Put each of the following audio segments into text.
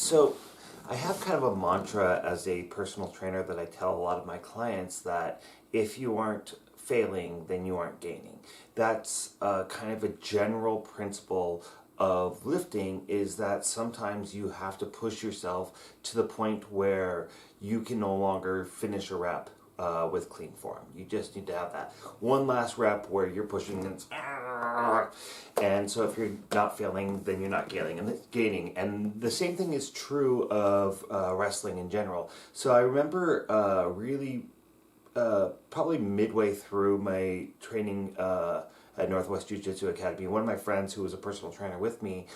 So, I have kind of a mantra as a personal trainer that I tell a lot of my clients that if you aren't failing, then you aren't gaining. That's kind of a general principle of lifting, is that sometimes you have to push yourself to the point where you can no longer finish a rep with clean form. You just need to have that one last rep where you're pushing and so if you're not failing, then you're not gaining. And the same thing is true of wrestling in general. So I remember really probably midway through my training at Northwest Jiu Jitsu Academy, one of my friends who was a personal trainer with me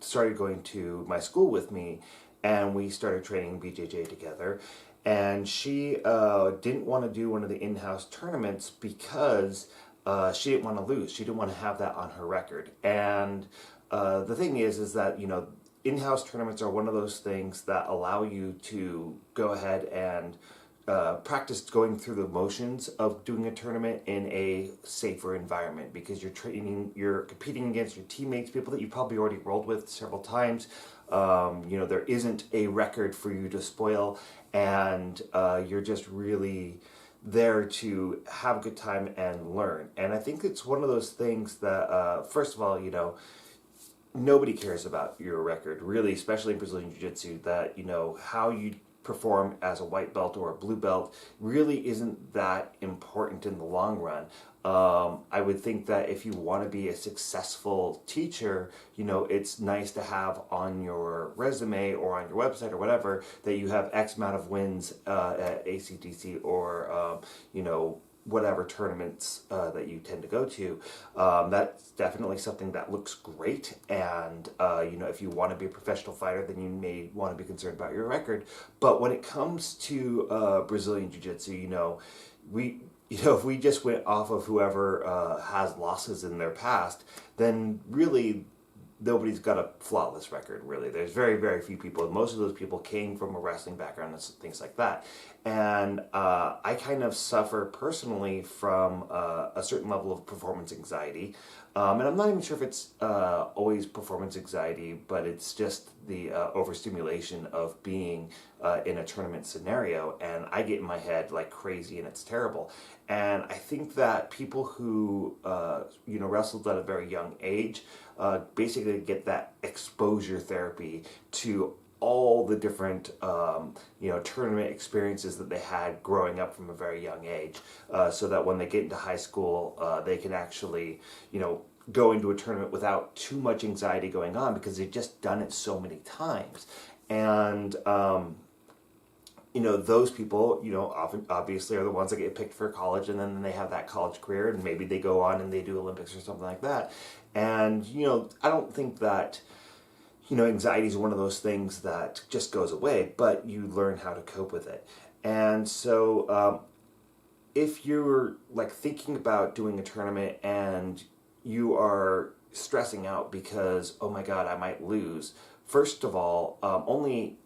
started going to my school with me, and we started training BJJ together. And she didn't want to do one of the in-house tournaments because she didn't want to lose. She didn't want to have that on her record. And the thing is that in-house tournaments are one of those things that allow you to go ahead and practice going through the motions of doing a tournament in a safer environment, because you're competing against your teammates, people that you probably already rolled with several times. There isn't a record for you to spoil, and you're just really there to have a good time and learn. And I think it's one of those things that, first of all, nobody cares about your record, really, especially in Brazilian Jiu-Jitsu, that, how you perform as a white belt or a blue belt really isn't that important in the long run. I would think that if you want to be a successful teacher, it's nice to have on your resume or on your website or whatever that you have X amount of wins at ACDC or, whatever tournaments that you tend to go to. That's definitely something that looks great. And, if you want to be a professional fighter, then you may want to be concerned about your record. But when it comes to Brazilian Jiu-Jitsu, if we just went off of whoever has losses in their past, then really nobody's got a flawless record, really. There's very, very few people, and most of those people came from a wrestling background and things like that. And I kind of suffer personally from a certain level of performance anxiety. And I'm not even sure if it's always performance anxiety, but it's just the overstimulation of being in a tournament scenario. And I get in my head like crazy, and it's terrible. And I think that people who, wrestled at a very young age basically get that exposure therapy to all the different tournament experiences that they had growing up from a very young age, so that when they get into high school, they can actually go into a tournament without too much anxiety going on, because they've just done it so many times. And those people, often obviously are the ones that get picked for college, and then they have that college career, and maybe they go on and they do Olympics or something like that. And, I don't think that, anxiety is one of those things that just goes away, but you learn how to cope with it. And so if you're like thinking about doing a tournament and you are stressing out because, oh my God, I might lose, first of all, only,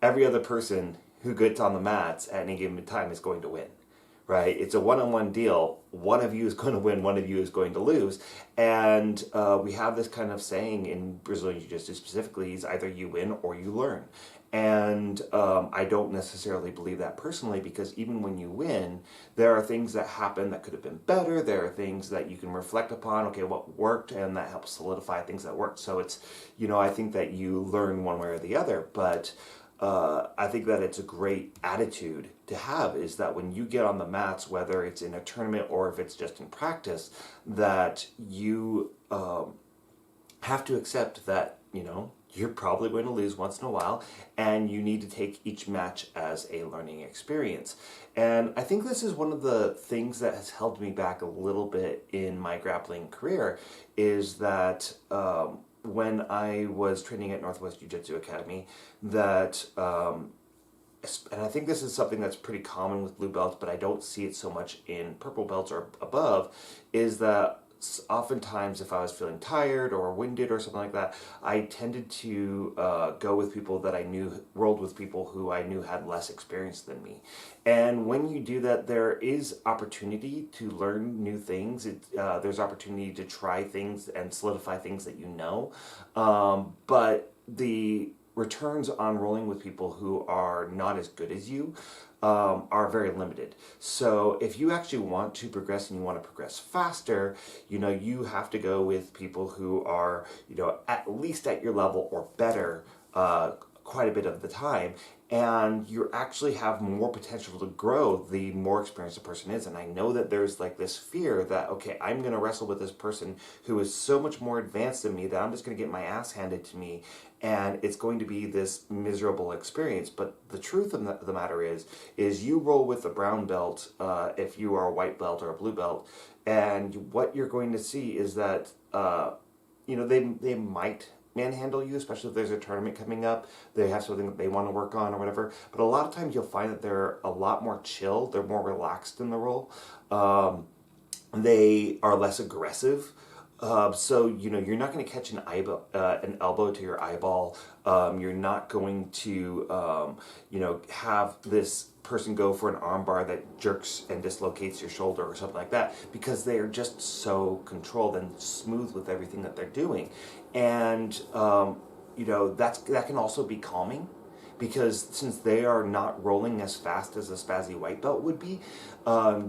every other person who gets on the mats at any given time is going to win, right? It's a one-on-one deal. One of you is going to win, one of you is going to lose. And we have this kind of saying in Brazilian Jiu-Jitsu specifically, is either you win or you learn. And I don't necessarily believe that personally, because even when you win, there are things that happen that could have been better. There are things that you can reflect upon, okay, what worked, and that helps solidify things that worked. So it's, I think that you learn one way or the other, but I think that it's a great attitude to have, is that when you get on the mats, whether it's in a tournament or if it's just in practice, that you have to accept that, you're probably going to lose once in a while, and you need to take each match as a learning experience. And I think this is one of the things that has held me back a little bit in my grappling career, is that when I was training at Northwest Jiu-Jitsu Academy, that, and I think this is something that's pretty common with blue belts, but I don't see it so much in purple belts or above, is that oftentimes if I was feeling tired or winded or something like that, I tended to go with people that I knew, rolled with people who I knew had less experience than me. And when you do that, there is opportunity to learn new things. There's opportunity to try things and solidify things that you know. But the returns on rolling with people who are not as good as you are very limited. So if you actually want to progress and you want to progress faster, you have to go with people who are, at least at your level or better quite a bit of the time. And you actually have more potential to grow the more experienced a person is. And I know that there's like this fear that, okay, I'm going to wrestle with this person who is so much more advanced than me that I'm just going to get my ass handed to me. And it's going to be this miserable experience. But the truth of the matter is you roll with a brown belt if you are a white belt or a blue belt. And what you're going to see is that, they might manhandle you, especially if there's a tournament coming up. They have something that they want to work on or whatever. But a lot of times you'll find that they're a lot more chill. They're more relaxed in the role. They are less aggressive. So you're not going to catch an elbow to your eyeball. You're not going to have this person go for an armbar that jerks and dislocates your shoulder or something like that, because they are just so controlled and smooth with everything that they're doing. And that can also be calming, because since they are not rolling as fast as a spazzy white belt would be,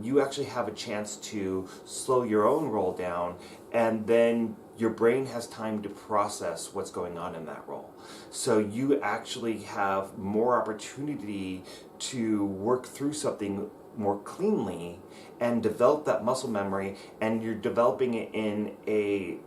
you actually have a chance to slow your own roll down, and then your brain has time to process what's going on in that roll. So you actually have more opportunity to work through something more cleanly and develop that muscle memory, and you're developing it in a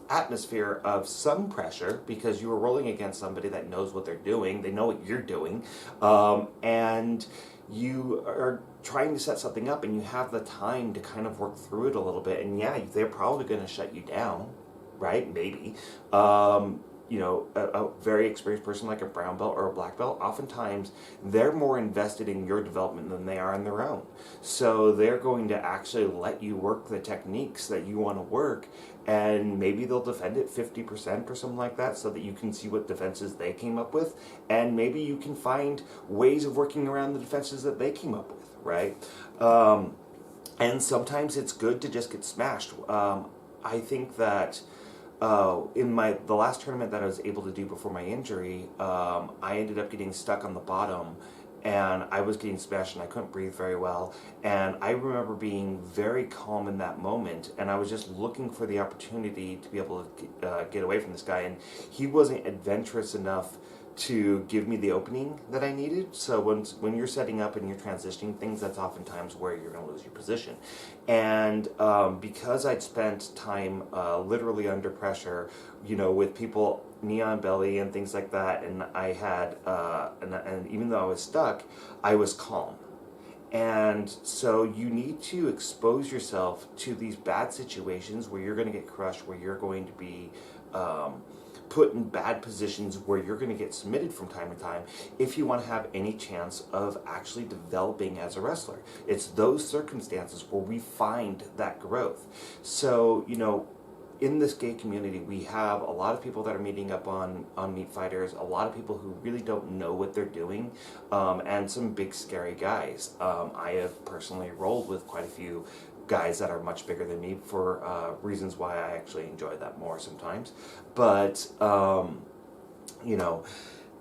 atmosphere of some pressure, because you are rolling against somebody that knows what they're doing. They know what you're doing, and you are trying to set something up, and you have the time to kind of work through it a little bit. And yeah, they're probably going to shut you down, right? Maybe. A very experienced person like a brown belt or a black belt, oftentimes they're more invested in your development than they are in their own. So they're going to actually let you work the techniques that you want to work, and maybe they'll defend it 50% or something like that, so that you can see what defenses they came up with, and maybe you can find ways of working around the defenses that they came up with, right? And sometimes it's good to just get smashed. I think that in the last tournament that I was able to do before my injury, I ended up getting stuck on the bottom, and I was getting smashed, and I couldn't breathe very well. And I remember being very calm in that moment, and I was just looking for the opportunity to be able to get away from this guy. And he wasn't adventurous enough to give me the opening that I needed. So when you're setting up and you're transitioning things, that's oftentimes where you're going to lose your position. And because I'd spent time literally under pressure, with people knee on belly and things like that, and I had, and even though I was stuck, I was calm. And so you need to expose yourself to these bad situations where you're going to get crushed, where you're going to be put in bad positions, where you're going to get submitted from time to time, if you want to have any chance of actually developing as a wrestler. It's those circumstances where we find that growth. So, in this gay community, we have a lot of people that are meeting up on Meat Fighters, a lot of people who really don't know what they're doing, and some big scary guys. I have personally rolled with quite a few guys that are much bigger than me for reasons why I actually enjoy that more sometimes. But,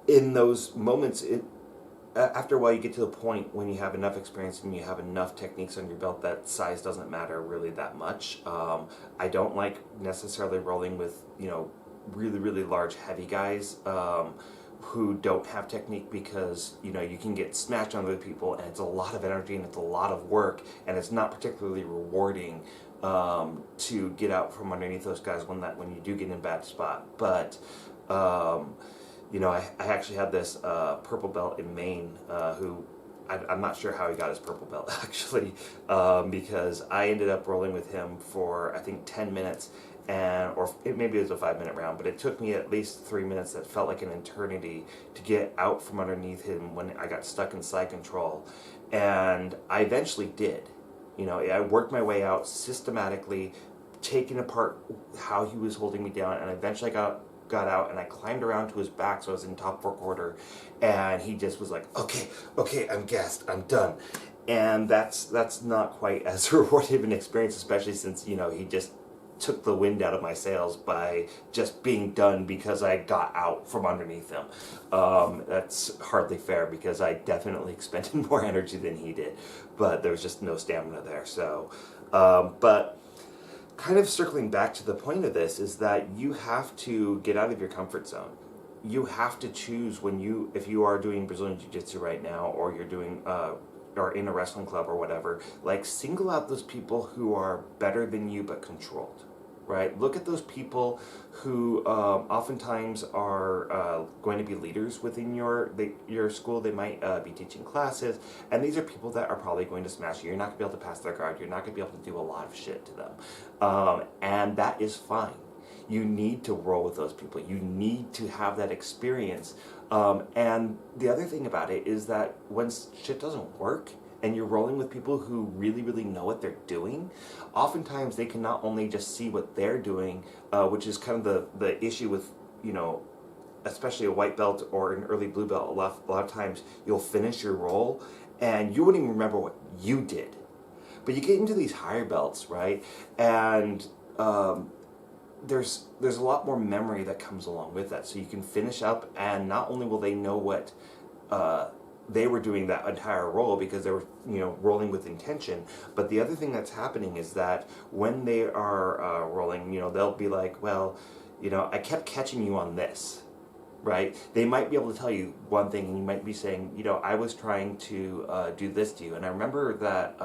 in those moments, after a while you get to the point when you have enough experience and you have enough techniques on your belt that size doesn't matter really that much. I don't like necessarily rolling with, really, really large, heavy guys who don't have technique, because you can get smashed on other people, and it's a lot of energy and it's a lot of work, and it's not particularly rewarding to get out from underneath those guys when you do get in a bad spot. But I actually had this purple belt in Maine who I'm not sure how he got his purple belt actually, because I ended up rolling with him for I think 10 minutes, maybe it was a 5-minute round, but it took me at least 3 minutes that felt like an eternity to get out from underneath him when I got stuck in side control. And I eventually did. I worked my way out systematically, taking apart how he was holding me down, and eventually I got out, and I climbed around to his back, so I was in top 4 quarter, and he just was like, okay, I'm gassed, I'm done. And that's not quite as rewarding of an experience, especially since he just took the wind out of my sails by just being done because I got out from underneath him. That's hardly fair because I definitely expended more energy than he did, but there was just no stamina there. So, but kind of circling back to the point of this is that you have to get out of your comfort zone. You have to choose if you are doing Brazilian Jiu-Jitsu right now, or you're doing or in a wrestling club or whatever, like single out those people who are better than you but controlled, right? Look at those people who oftentimes are going to be leaders within your school. They might be teaching classes, and these are people that are probably going to smash you. You're not going to be able to pass their guard. You're not going to be able to do a lot of shit to them, and that is fine. You need to roll with those people. You need to have that experience. And the other thing about it is that when shit doesn't work and you're rolling with people who really, really know what they're doing, oftentimes they can not only just see what they're doing, which is kind of the issue with, especially a white belt or an early blue belt, a lot of times you'll finish your roll and you wouldn't even remember what you did. But you get into these higher belts, right? And there's a lot more memory that comes along with that. So you can finish up, and not only will they know what they were doing that entire roll because they were rolling with intention, but the other thing that's happening is that when they are rolling, they'll be like, well, I kept catching you on this, right? They might be able to tell you one thing, and you might be saying, I was trying to do this to you. And I remember that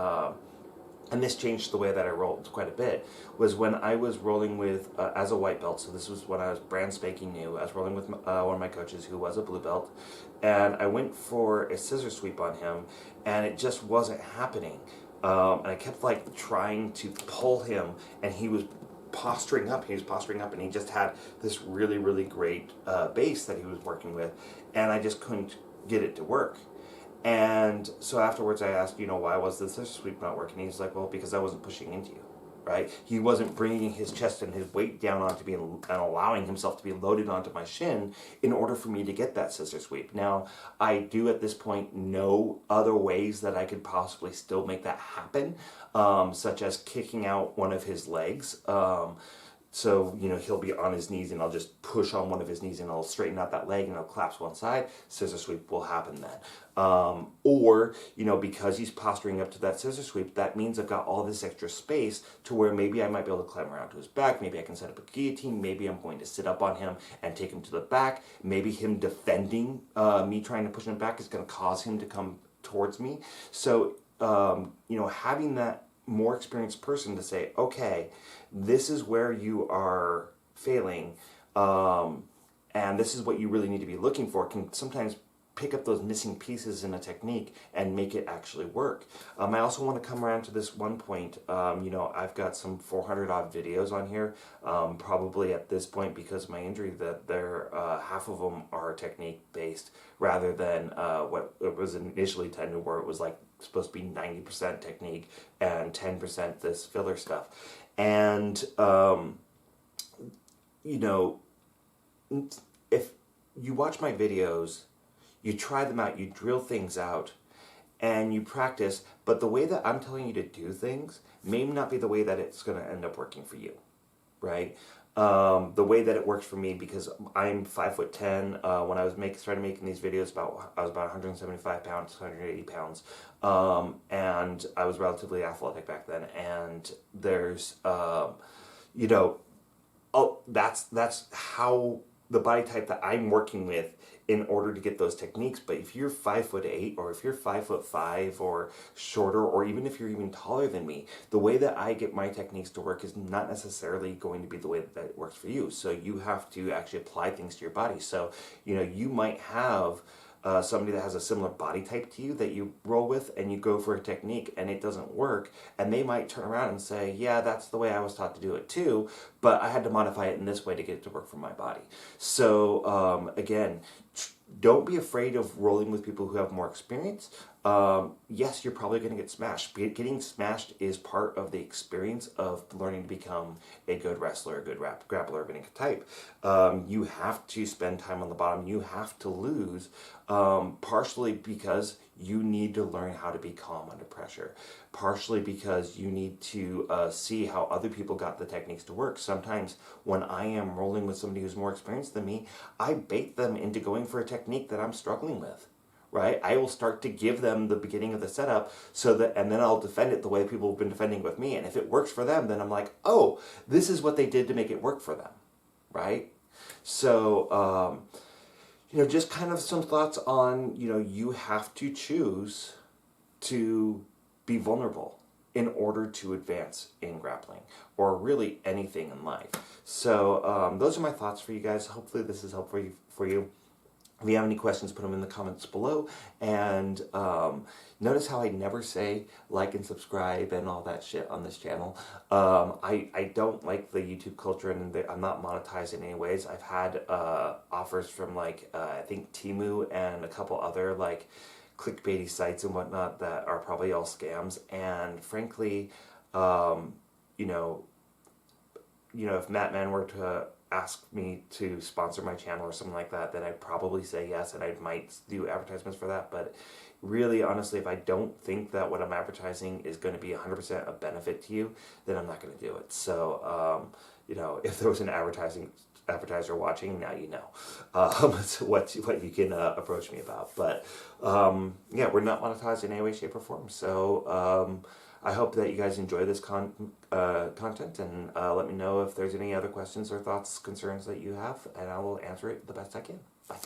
and this changed the way that I rolled quite a bit, was when I was rolling with, as a white belt, so this was when I was brand spanking new, I was rolling with one of my coaches who was a blue belt, and I went for a scissor sweep on him, and it just wasn't happening. And I kept trying to pull him, and he was posturing up, and he just had this really, really great base that he was working with, and I just couldn't get it to work. And so afterwards I asked, why was the scissor sweep not working? He's like, well, because I wasn't pushing into you, right? He wasn't bringing his chest and his weight down onto me and allowing himself to be loaded onto my shin in order for me to get that scissor sweep. Now, I do at this point know other ways that I could possibly still make that happen, such as kicking out one of his legs. So, he'll be on his knees and I'll just push on one of his knees and I'll straighten out that leg and it'll collapse one side. Scissor sweep will happen then. Or, because he's posturing up to that scissor sweep, that means I've got all this extra space to where maybe I might be able to climb around to his back. Maybe I can set up a guillotine. Maybe I'm going to sit up on him and take him to the back. Maybe him defending me trying to push him back is going to cause him to come towards me. So, having that more experienced person to say, okay, this is where you are failing, and this is what you really need to be looking for, can sometimes pick up those missing pieces in a technique and make it actually work. I also want to come around to this one point. I've got some 400 odd videos on here, probably at this point because of my injury that they're half of them are technique based rather than what it was initially intended, where it was supposed to be 90% technique and 10% this filler stuff. And if you watch my videos, you try them out, you drill things out, and you practice, but the way that I'm telling you to do things may not be the way that it's going to end up working for you, right? The way that it works for me, because I'm 5'10", when I was started making these videos, I was about 175 pounds, 180 pounds, and I was relatively athletic back then, and there's, that's how the body type that I'm working with in order to get those techniques. But if you're 5'8", or if you're 5'5", or shorter, or even if you're even taller than me, the way that I get my techniques to work is not necessarily going to be the way that it works for you. So you have to actually apply things to your body. So, you might have somebody that has a similar body type to you that you roll with, and you go for a technique and it doesn't work, and they might turn around and say, yeah, that's the way I was taught to do it too, but I had to modify it in this way to get it to work for my body. So again, don't be afraid of rolling with people who have more experience. Yes, you're probably going to get smashed. Getting smashed is part of the experience of learning to become a good wrestler, a good grappler of any type. You have to spend time on the bottom. You have to lose, partially because you need to learn how to be calm under pressure. partially because you need to see how other people got the techniques to work. Sometimes when I am rolling with somebody who's more experienced than me, I bait them into going for a technique that I'm struggling with. Right? I will start to give them the beginning of the setup so that, and then I'll defend it the way people have been defending with me. And if it works for them, then I'm like, oh, this is what they did to make it work for them. Right? So, just kind of some thoughts on, you have to choose to be vulnerable in order to advance in grappling or really anything in life. So, those are my thoughts for you guys. Hopefully this is helpful for you. If you have any questions, put them in the comments below. And notice how I never say like and subscribe and all that shit on this channel. I don't like the YouTube culture, and I'm not monetized in any ways. I've had offers from I think Temu and a couple other clickbaity sites and whatnot that are probably all scams. And frankly, if Mattman were to ask me to sponsor my channel or something like that, then I'd probably say yes, and I might do advertisements for that. But really, honestly, if I don't think that what I'm advertising is going to be 100% a benefit to you, then I'm not going to do it. So, if there was an advertiser watching, now you know so what you can approach me about. But we're not monetized in any way, shape, or form. So I hope that you guys enjoy this content, and let me know if there's any other questions or thoughts, concerns that you have, and I will answer it the best I can. Bye.